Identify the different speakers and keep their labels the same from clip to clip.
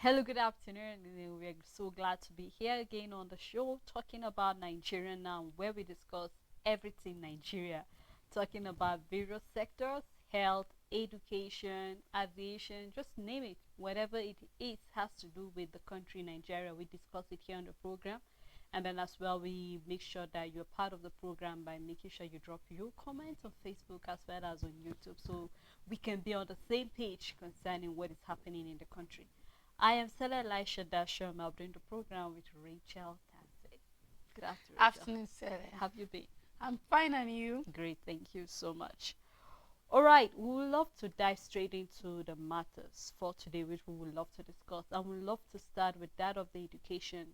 Speaker 1: Hello, good afternoon. We're so glad to be here again on the show talking about Nigeria now, where we discuss everything Nigeria, talking about various sectors, health, education, aviation, just name it. Whatever it is has to do with the country Nigeria. We discuss it here on the program. And then as well, we make sure that you're part of the program by making sure you drop your comments on Facebook as well as on YouTube so we can be on the same page concerning what is happening in the country. I am Stella Elisha Dasher. I'm doing the program with Rachel Tansey. Good afternoon, Rachel.
Speaker 2: Afternoon, Sarah.
Speaker 1: Have you been?
Speaker 2: I'm fine, and you?
Speaker 1: Great, thank you so much. All right, we would love to dive straight into the matters for today, which we would love to discuss. And we would love to start with that of the education,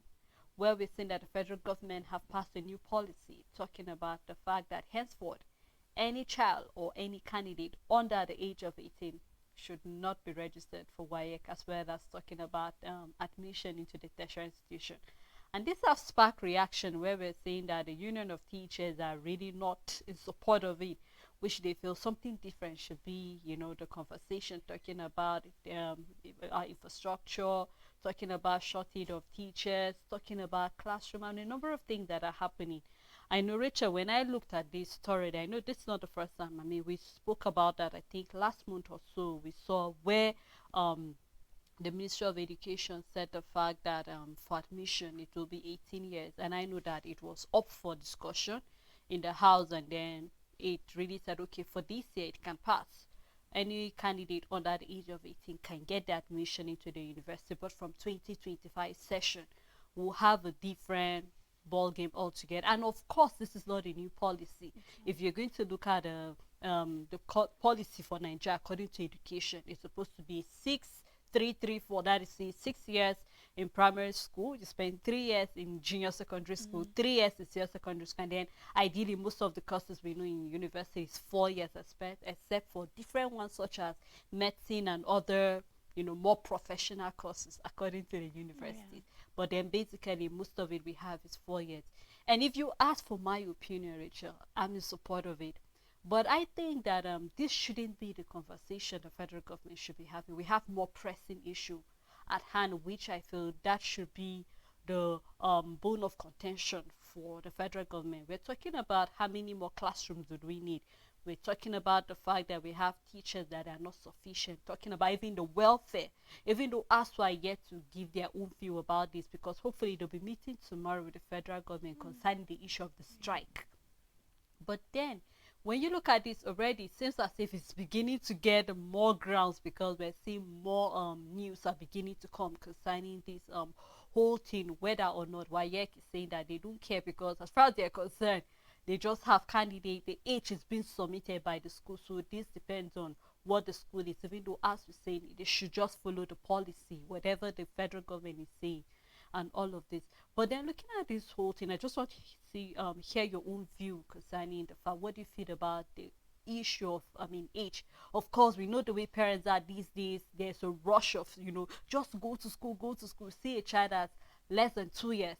Speaker 1: where we're seeing that the federal government have passed a new policy talking about the fact that henceforth, any child or any candidate under the age of 18 should not be registered for WAEC, as well as talking about admission into the tertiary institution. And this has sparked reaction where we're saying that the Union of Teachers are really not in support of it, which they feel something different should be, the conversation talking about our infrastructure, talking about shortage of teachers, talking about classroom, and a number of things that are happening. I know, Rachel, when I looked at this story, I know this is not the first time. I mean, we spoke about that, I think, last month or so. We saw where the Ministry of Education said the fact that for admission it will be 18 years. And I know that it was up for discussion in the House, and then it really said, okay, for this year it can pass. Any candidate under the age of 18 can get the admission into the university, but from 2025 session, we'll have a different ball game altogether. And of course, this is not a new policy. If you're going to look at policy for Nigeria according to education, it's supposed to be 6-3-3-4. That is 6 years in primary school, you spend 3 years in junior secondary school, 3 years in senior secondary school, and then ideally most of the courses we know in university is 4 years, except for different ones such as medicine and other more professional courses according to the universities. Yeah. But then basically most of it we have is 4 years. And if you ask for my opinion, Rachel, I'm in support of it. But I think that this shouldn't be the conversation the federal government should be having. We have more pressing issue at hand, which I feel that should be the bone of contention for the federal government. We're talking about how many more classrooms do we need. We're talking about the fact that we have teachers that are not sufficient. Talking about even the welfare, even though ASU are yet to give their own view about this, because hopefully they'll be meeting tomorrow with the federal government concerning the issue of the strike. But then when you look at this already, it seems as if it's beginning to get more grounds, because we're seeing more news are beginning to come concerning this whole thing, whether or not WAEC is saying that they don't care, because as far as they're concerned, they just have candidate. The age is being submitted by the school, so this depends on what the school is. Even though, as we say, they should just follow the policy, whatever the federal government is saying, and all of this. But then looking at this whole thing, I just want to see hear your own view concerning the fact. What do you feel about the issue of age? Of course, we know the way parents are these days. There's a rush of just go to school. See a child that's less than 2 years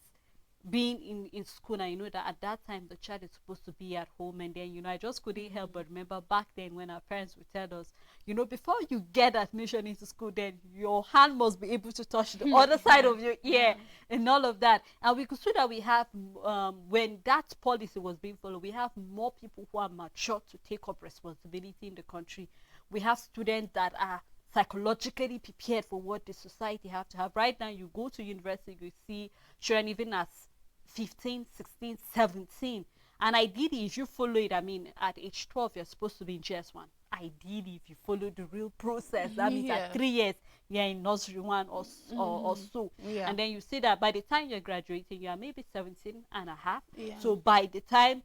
Speaker 1: being in school, and you know that at that time the child is supposed to be at home. And then I just couldn't help but remember back then when our parents would tell us, before you get admission into school, then your hand must be able to touch the other side of your ear, and all of that. And we could see that we have when that policy was being followed, we have more people who are mature to take up responsibility in the country. We have students that are psychologically prepared for what the society have to have. Right now you go to university, you see children even as 15, 16, 17, and ideally if you follow it, at age 12 you're supposed to be in GS1. Ideally, if you follow the real process, that means at 3 years you're in nursery 1 or so. And then you see that by the time you're graduating, you are maybe 17 and a half. So by the time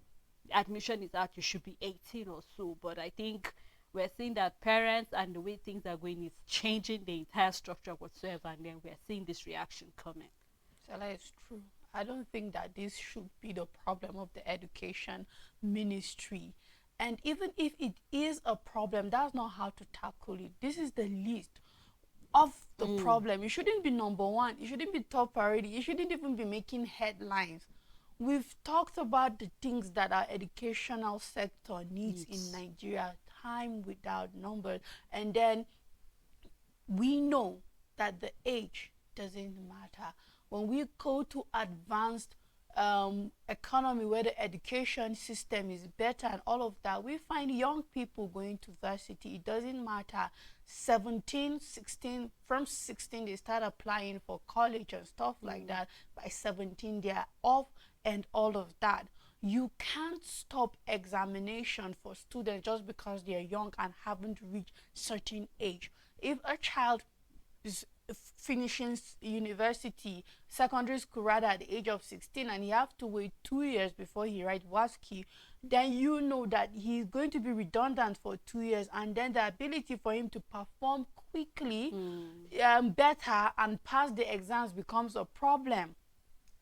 Speaker 1: admission is out, you should be 18 or so. But I think we're seeing that parents and the way things are going is changing the entire structure whatsoever, and then we're seeing this reaction coming.
Speaker 2: So that is true. I don't think that this should be the problem of the education ministry. And even if it is a problem, that's not how to tackle it. This is the least of the problem. It shouldn't be number one. It shouldn't be top priority. It shouldn't even be making headlines. We've talked about the things that our educational sector needs in Nigeria time without number. And then we know that the age doesn't matter. When we go to advanced economy where the education system is better and all of that, we find young people going to varsity. It doesn't matter. 17, 16, from 16 they start applying for college and stuff like that. By 17 they are off and all of that. You can't stop examination for students just because they're young and haven't reached certain age. If a child is finishing university, secondary school rather, at the age of 16, and he have to wait 2 years before he write WASCI, then you know that he's going to be redundant for 2 years, and then the ability for him to perform quickly, better, and pass the exams becomes a problem.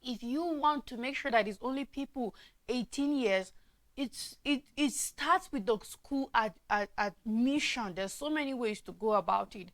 Speaker 2: If you want to make sure that it's only people 18 years, it starts with the school admission. There's so many ways to go about it.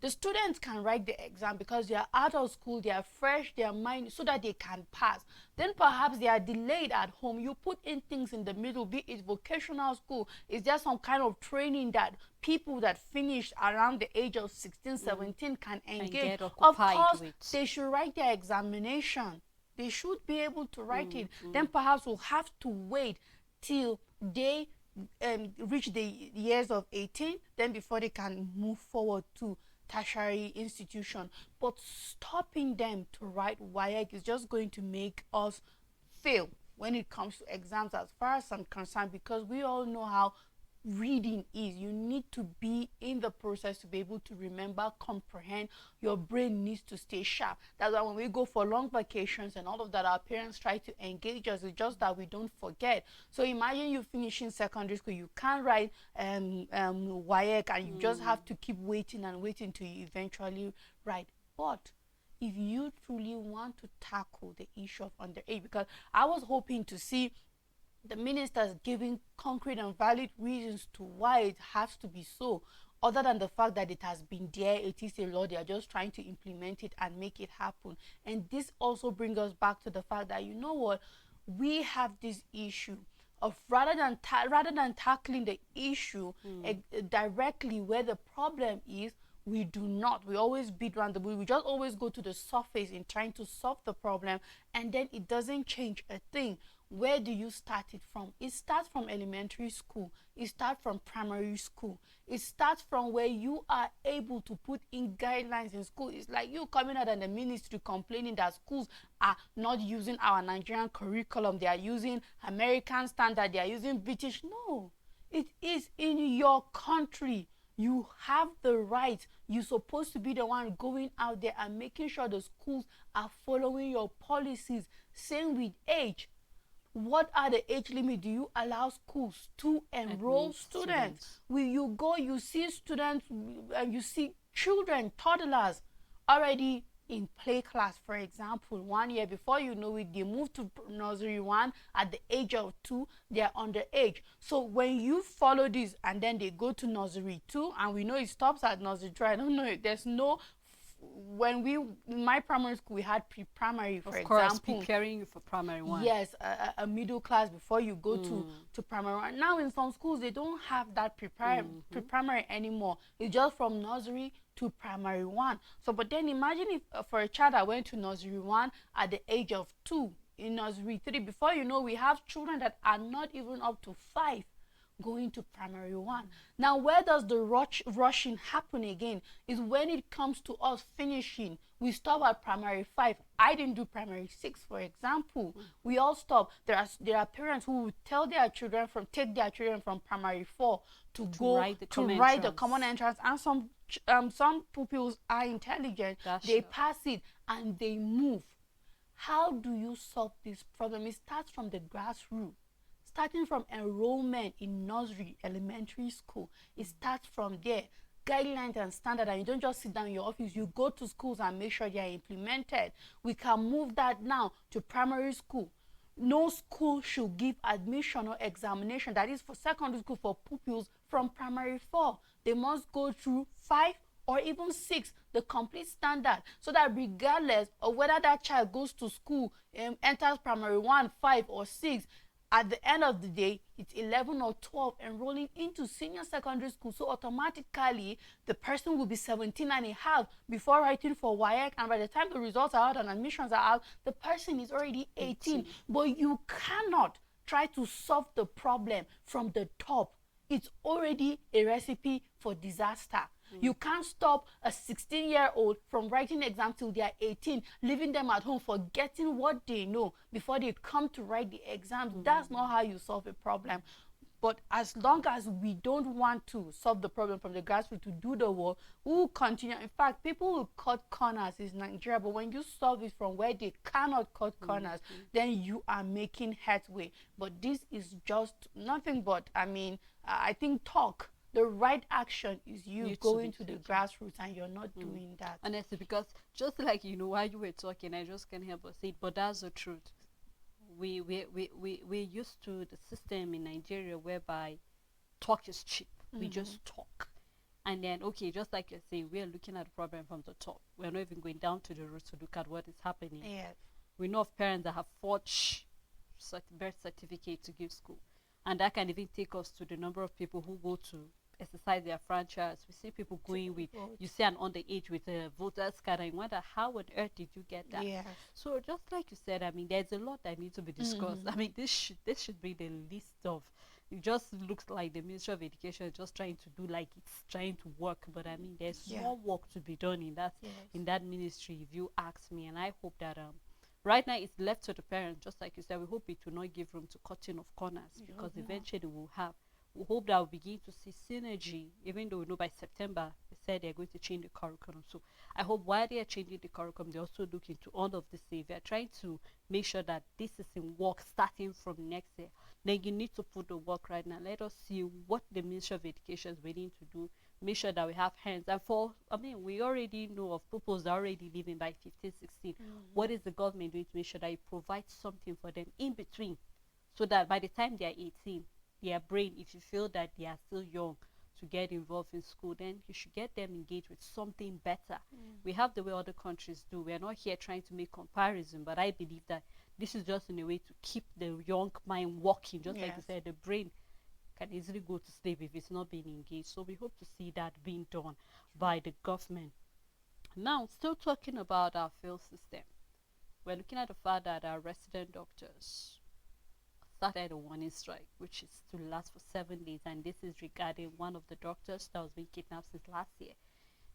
Speaker 2: The students can write the exam because they are out of school, they are fresh, they are mind, so that they can pass. Then perhaps they are delayed at home. You put in things in the middle, be it vocational school. Is there some kind of training that people that finish around the age of 16, 17 can engage? Of course, they should write their examination. They should be able to write it. Then perhaps we'll have to wait till they reach the years of 18, then before they can move forward to tertiary institution. But stopping them to write WAEC is just going to make us fail when it comes to exams, as far as I'm concerned, because we all know how reading is. You need to be in the process to be able to remember, comprehend. Your brain needs to stay sharp. That's why when we go for long vacations and all of that, our parents try to engage us. It's just that we don't forget. So imagine you finishing secondary school, you can't write WAEC, and you just have to keep waiting and waiting till you eventually write. But if you truly want to tackle the issue of underage, because I was hoping to see the ministers giving concrete and valid reasons to why it has to be so, other than the fact that it has been there, it is a law, they are just trying to implement it and make it happen. And this also brings us back to the fact that, you know what, we have this issue of rather than tackling the issue directly where the problem is, we do not. We always beat around the bush. We just always go to the surface in trying to solve the problem, and then it doesn't change a thing. Where do you start it from? It starts from elementary school. It starts from primary school. It starts from where you are able to put in guidelines in school. It's like you coming out in the ministry complaining that schools are not using our Nigerian curriculum. They are using American standard. They are using British. No, it is in your country. You have the right. You're supposed to be the one going out there and making sure the schools are following your policies. Same with age. What are the age limit? Do you allow schools to enroll students? Will you go, you see students, you see children, toddlers already in play class, for example, 1 year, before you know it, they move to nursery 1 at the age of 2, they are underage. So when you follow this and then they go to nursery 2, and we know it stops at nursery 3, I don't know, there's no, when we, in my primary school, we had pre-primary, for example. Of course,
Speaker 1: preparing you for primary 1.
Speaker 2: Yes, a middle class before you go to primary 1. Now in some schools, they don't have that pre-primary anymore. It's just from nursery to primary 1. So, but then imagine if for a child that went to nursery 1 at the age of 2, in nursery 3, before you know, we have children that are not even up to 5 going to primary 1. Now, where does the rushing happen again? Is when it comes to us finishing. We stop at primary 5. I didn't do primary 6, for example. We all stop. There are parents who would tell their children take their children from primary 4 to write the common entrance. And some pupils are intelligent. They pass it and they move. How do you solve this problem? It starts from the grassroots. Starting from enrollment in nursery, elementary school, it starts from there. Guidelines and standard, and you don't just sit down in your office, you go to schools and make sure they are implemented. We can move that now to primary school. No school should give admission or examination, that is for secondary school, for pupils from primary 4. They must go through 5 or even 6, the complete standard, so that regardless of whether that child goes to school, enters primary 1, 5 or 6, at the end of the day, it's 11 or 12 enrolling into senior secondary school. So automatically, the person will be 17 and a half before writing for WAEC. And by the time the results are out and admissions are out, the person is already 18. But you cannot try to solve the problem from the top. It's already a recipe for disaster. You can't stop a 16-year-old from writing exams till they are 18, leaving them at home, forgetting what they know before they come to write the exams. That's not how you solve a problem. But as long as we don't want to solve the problem from the grassroots to do the work, we will continue. In fact, people will cut corners in Nigeria, but when you solve it from where they cannot cut corners, then you are making headway. But this is just nothing but, I think talk. The right action is you going to the grassroots, and you're not doing that.
Speaker 1: Honestly, because just like, while you were talking, I just can't help but say it, but that's the truth. We're used to the system in Nigeria whereby talk is cheap. We just talk. And then, okay, just like you're saying, we're looking at the problem from the top. We're not even going down to the roots to look at what is happening.
Speaker 2: Yes.
Speaker 1: We know of parents that have forged birth certificate to give school. And that can even take us to the number of people who go to exercise their franchise. We see people going with, you see an underage with a voter's card, and you wonder, how on earth did you get that?
Speaker 2: Yes.
Speaker 1: So just like you said, there's a lot that needs to be discussed. This should be the list of, it just looks like the Ministry of Education is just trying to do like it's trying to work, but there's more work to be done in that ministry, if you ask me. And I hope that right now it's left to the parents, just like you said. We hope it will not give room to cutting of corners, because eventually we hope that we'll begin to see synergy, even though we know by September they said they're going to change the curriculum. So I hope while they are changing the curriculum, they also look into all of this. If they're trying to make sure that this is in work starting from next year, then you need to put the work right now. Let us see what the Ministry of Education is willing to do. Make sure that we have hands. And we already know of pupils that are already leaving by 15, 16. What is the government doing to make sure that it provides something for them in between, so that by the time they are 18, their brain, if you feel that they are still young to get involved in school, then you should get them engaged with something better. We have the way other countries do. We are not here trying to make comparison, but I believe that this is just in a way to keep the young mind working. Just like you said, the brain can easily go to sleep if it's not being engaged. So we hope to see that being done by the government. Now, still talking about our field system, we're looking at the fact that our resident doctors started a warning strike, which is to last for 7 days, and this is regarding one of the doctors that was being kidnapped since last year.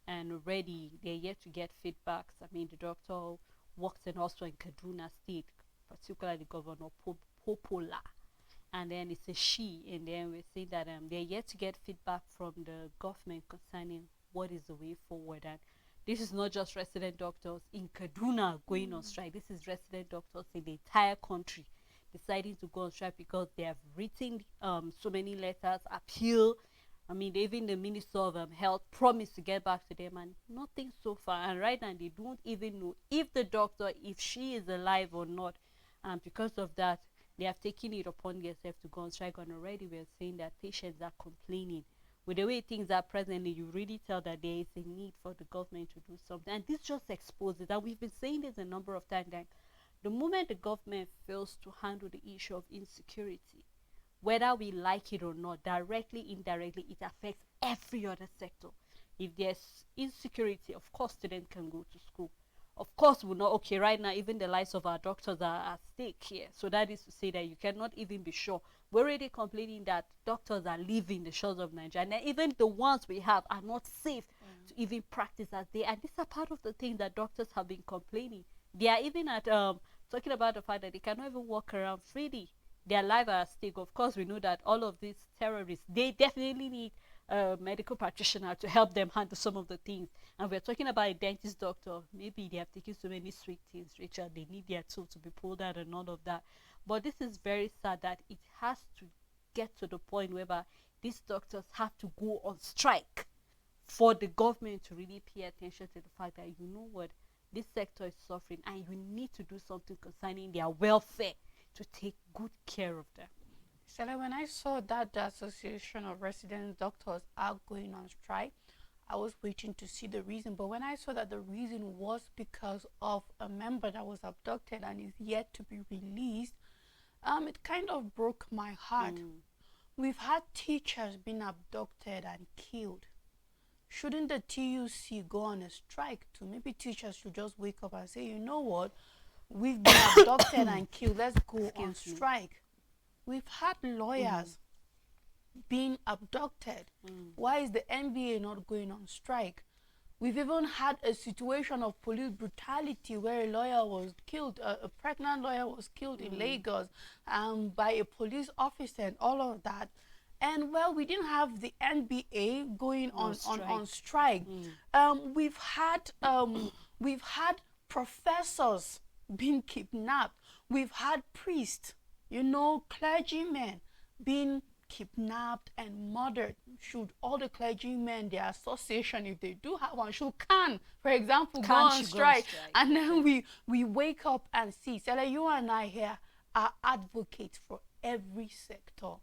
Speaker 1: And already they're yet to get feedbacks. The doctor works also in Kaduna State, particularly Governor Popola, and then it's a she. And then we see that they're yet to get feedback from the government concerning what is the way forward. And this is not just resident doctors in Kaduna going on strike. This is resident doctors in the entire country deciding to go on strike because they have written so many letters, appeal. Even the Minister of Health promised to get back to them, and nothing so far. And right now, they don't even know if the doctor, if she is alive or not. And because of that, they have taken it upon themselves to go on strike. And already we're saying that patients are complaining. With the way things are presently, you really tell that there is a need for the government to do something. And this just exposes, and we've been saying this a number of times, that the moment the government fails to handle the issue of insecurity, whether we like it or not, directly, indirectly, it affects every other sector. If there's insecurity, of course students can go to school. Of course, we're not okay right now. Even the lives of our doctors are at stake here. So that is to say that you cannot even be sure. We're already complaining that doctors are leaving the shores of Nigeria, and even the ones we have are not safe to even practice as they. And these are part of the things that doctors have been complaining. They are even at talking about the fact that they cannot even walk around freely. Their lives are at stake. Of course, we know that all of these terrorists, they definitely need a medical practitioner to help them handle some of the things. And we're talking about a dentist doctor. Maybe they have taken so many sweet things, Richard. They need their tooth to be pulled out and all of that. But this is very sad that it has to get to the point whereby these doctors have to go on strike for the government to really pay attention to the fact that, you know what, this sector is suffering and you need to do something concerning their welfare to take good care of them.
Speaker 2: Stella, when I saw that the Association of Resident Doctors are going on strike, I was waiting to see the reason. But when I saw that the reason was because of a member that was abducted and is yet to be released, It kind of broke my heart. We've had teachers being abducted and killed. Shouldn't the TUC go on a strike too? Maybe teachers should just wake up and say, you know what, we've been abducted and killed, let's go on strike. We've had lawyers being abducted. Why is the NBA not going on strike? We've even had a situation of police brutality where a lawyer was killed, a pregnant lawyer was killed in Lagos by a police officer and all of that. And well, we didn't have the NBA going on strike. We've had professors being kidnapped. We've had priests, clergymen being kidnapped and murdered. Should all the clergymen, their association, if they do have one, for example, go on strike. And then we wake up and see. So like you and I here are advocates for every sector.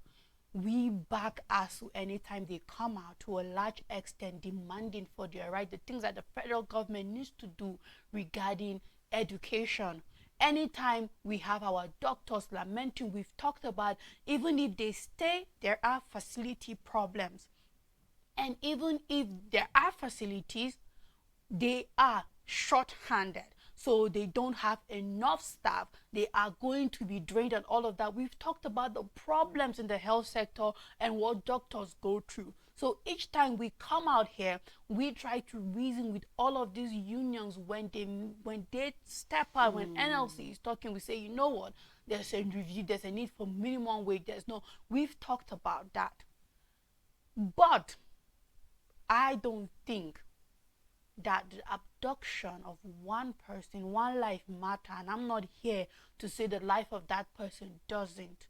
Speaker 2: We back ASUU anytime they come out, to a large extent demanding for their right, the things that the federal government needs to do regarding education. Anytime we have our doctors lamenting, we've talked about, even if they stay, there are facility problems. And even if there are facilities, they are short-handed. So they don't have enough staff. They are going to be drained and all of that. We've talked about the problems in the health sector and what doctors go through. So each time we come out here, we try to reason with all of these unions. When they step out, when NLC is talking, we say, you know what, there's a review, there's a need for minimum wage, we've talked about that. But I don't think that the abduction of one person, one life matter, and I'm not here to say the life of that person doesn't.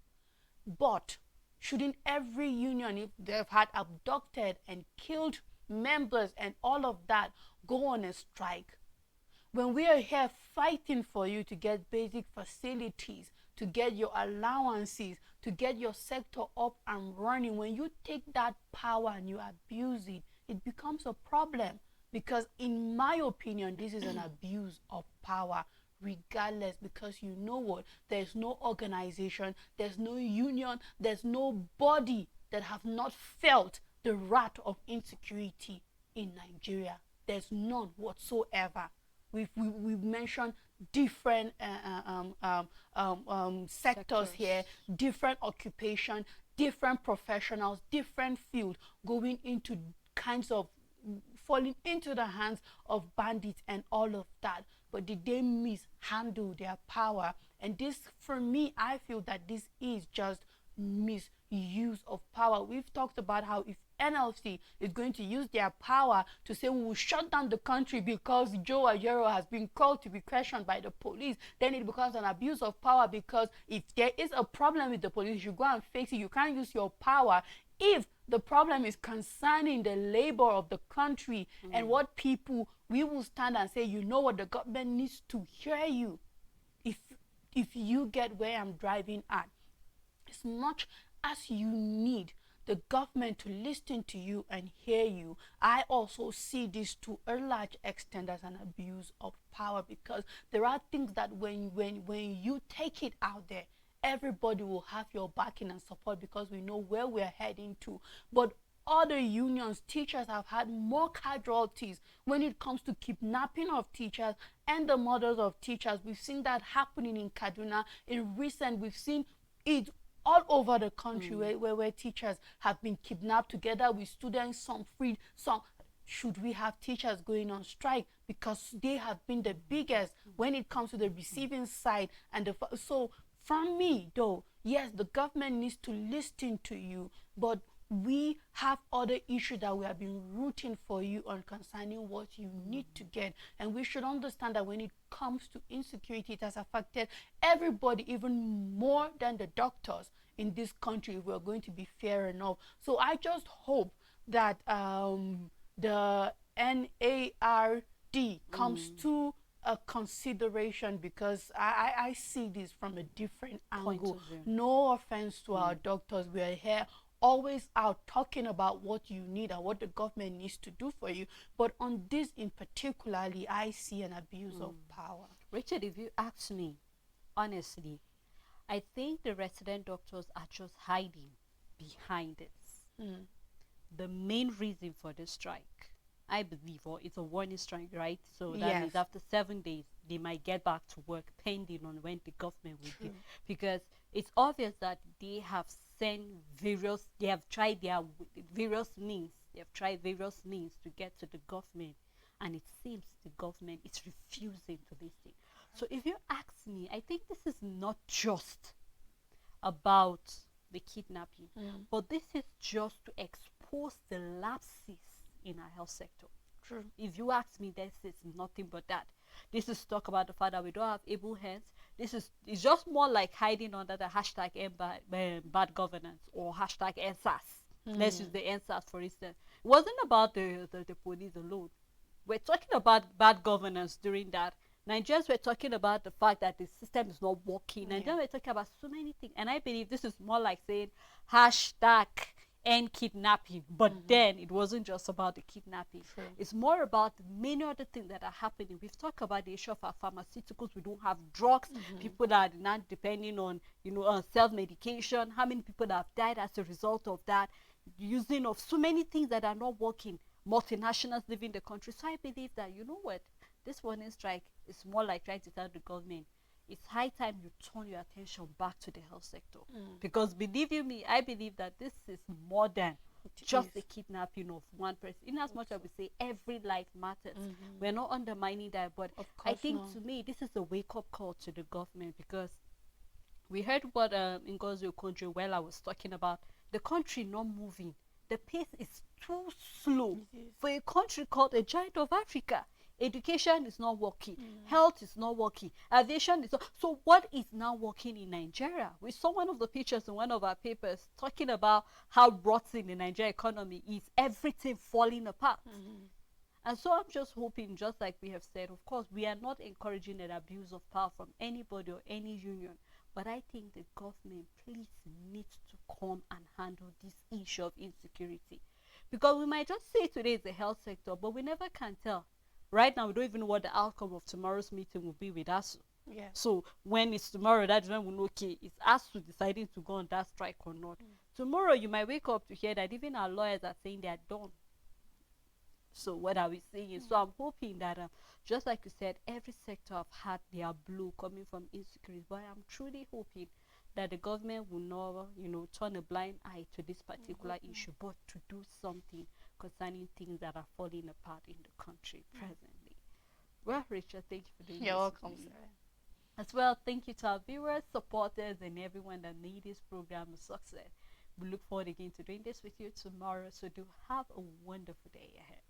Speaker 2: But shouldn't every union, if they've had abducted and killed members and all of that, go on a strike? When we are here fighting for you to get basic facilities, to get your allowances, to get your sector up and running, when you take that power and you abuse it, it becomes a problem. Because in my opinion, this is an abuse of power, regardless, because you know what, there's no organization, there's no union, there's no body that have not felt the wrath of insecurity in Nigeria. There's none whatsoever. We've mentioned different sectors here, different occupation, different professionals, different field, going into kinds of falling into the hands of bandits and all of that. But did they mishandle their power? And this, for me, I feel that this is just misuse of power. We've talked about how if NLC is going to use their power to say we will shut down the country because Joe Ajaero has been called to be questioned by the police, then it becomes an abuse of power, because if there is a problem with the police, you go and face it. You can't use your power if the problem is concerning the labor of the country and what people, we will stand and say, you know what, the government needs to hear you. If you get where I'm driving at, as much as you need the government to listen to you and hear you, I also see this to a large extent as an abuse of power, because there are things that when you take it out there, everybody will have your backing and support, because we know where we're heading to. But other unions, teachers have had more casualties when it comes to kidnapping of teachers and the murders of teachers. We've seen that happening in Kaduna. In recent, we've seen it all over the country where teachers have been kidnapped together with students, some freed, some. Should we have teachers going on strike? Because they have been the biggest when it comes to the receiving side. And so from me, though, yes, the government needs to listen to you, but we have other issues that we have been rooting for you on concerning what you need to get. And we should understand that when it comes to insecurity, it has affected everybody, even more than the doctors in this country, if we're going to be fair enough. So I just hope that the NARD comes to a consideration, because I see this from a different angle. No offense to our doctors. We are here always out talking about what you need and what the government needs to do for you. But on this in particularly, I see an abuse of power.
Speaker 1: Richard, if you ask me, honestly, I think the resident doctors are just hiding behind it.
Speaker 2: Mm.
Speaker 1: The main reason for the strike, I believe, or it's a warning strike, right? So that
Speaker 2: Yes.
Speaker 1: means after 7 days, they might get back to work, pending on when the government will give.
Speaker 2: True.
Speaker 1: Because it's obvious that they have sent various, they have tried their various means, they have tried various means to get to the government, and it seems the government is refusing to listen. So if you ask me, I think this is not just about the kidnapping,
Speaker 2: Mm.
Speaker 1: but this is just to expose the lapses in our health sector.
Speaker 2: True.
Speaker 1: If you ask me, this is nothing but that. This is talk about the fact that we don't have able hands. This is it's just more like hiding under the hashtag bad governance or hashtag NSAS. Let's use the NSAS for instance. It wasn't about the police alone. We're talking about bad governance during that. Nigerians were talking about the fact that the system is not working.
Speaker 2: Yeah.
Speaker 1: Nigerians were talking about so many things. And I believe this is more like saying hashtag end kidnapping. But then it wasn't just about the kidnapping.
Speaker 2: True.
Speaker 1: It's more about many other things that are happening. We've talked about the issue of our pharmaceuticals. We don't have drugs. People that are not depending on, self-medication. How many people that have died as a result of that? Using of so many things that are not working. Multinationals leaving the country. So I believe that, you know what, this warning strike is more like trying to tell the government it's high time you turn your attention back to the health sector. Because believe you me, I believe that this is more than just
Speaker 2: is.
Speaker 1: the kidnapping of one person. In as much as we say every life matters, we're not undermining that, but
Speaker 2: Of
Speaker 1: I
Speaker 2: course
Speaker 1: think
Speaker 2: not.
Speaker 1: to me this is a wake-up call to the government, because we heard what Ngozi Okonjo-Iweala was talking about, the country not moving. The pace is too slow
Speaker 2: It is.
Speaker 1: for a country called a giant of Africa. Education is not working, health is not working, aviation is not. So what is now working in Nigeria? We saw one of the pictures in one of our papers talking about how rotten the Nigerian economy is, everything falling apart. And so I'm just hoping, just like we have said, of course, we are not encouraging an abuse of power from anybody or any union. But I think the government please needs to come and handle this issue of insecurity. Because we might just say today is the health sector, but we never can tell. Right now, we don't even know what the outcome of tomorrow's meeting will be with ASU.
Speaker 2: Yeah.
Speaker 1: So when it's tomorrow, that's when we know, okay, it's ASU deciding to go on that strike or not. Tomorrow, you might wake up to hear that even our lawyers are saying they're done. So what are we saying? So I'm hoping that, just like you said, every sector have had their blow coming from insecurity. But I'm truly hoping that the government will not, turn a blind eye to this particular issue, but to do something concerning things that are falling apart in the country presently. Well, Rachel, thank you for doing
Speaker 2: You're
Speaker 1: this
Speaker 2: welcome,
Speaker 1: with me.
Speaker 2: Sarah.
Speaker 1: As well, thank you to our viewers, supporters, and everyone that made this program a success. We look forward again to doing this with you tomorrow. So do have a wonderful day ahead.